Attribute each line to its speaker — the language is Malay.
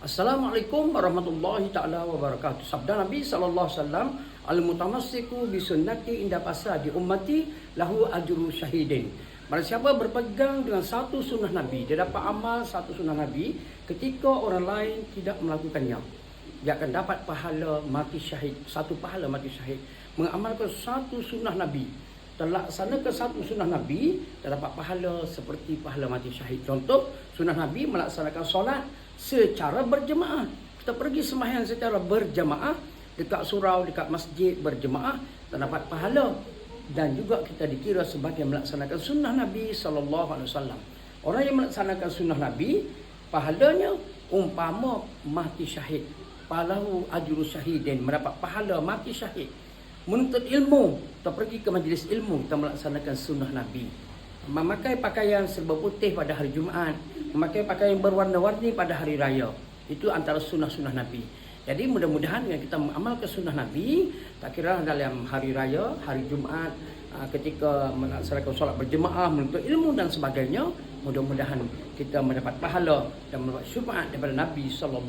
Speaker 1: Assalamualaikum warahmatullahi taala wabarakatuh. Sabda Nabi sallallahu alaihi wasallam, al-mutamassiku bi sunnati inda fasadi ummati lahu ajru syahidin. Barang siapa berpegang dengan satu sunnah Nabi, dia dapat amal satu sunnah Nabi ketika orang lain tidak melakukannya. Dia akan dapat pahala mati syahid, satu pahala mati syahid. Mengamalkan satu sunnah Nabi, terlaksanakan satu sunnah Nabi, terdapat pahala seperti pahala mati syahid. Contoh, sunnah Nabi melaksanakan solat secara berjemaah. Kita pergi sembahyang secara berjemaah dekat surau, dekat masjid berjemaah, terdapat pahala. Dan juga kita dikira sebagai melaksanakan sunnah Nabi SAW. Orang yang melaksanakan sunnah Nabi, pahalanya umpama mati syahid. Pahalahu ajru syahidin, mendapat pahala mati syahid. Menuntut ilmu, kita pergi ke majlis ilmu, kita melaksanakan sunnah Nabi. Memakai pakaian serba putih pada hari Jumaat, memakai pakaian berwarna-warni pada hari raya. Itu antara sunnah-sunnah Nabi. Jadi mudah-mudahan dengan kita mengamalkan sunnah Nabi, tak kira dalam hari raya, hari Jumaat, ketika melaksanakan solat berjemaah, menuntut ilmu dan sebagainya, mudah-mudahan kita mendapat pahala dan mendapat syafaat daripada Nabi SAW.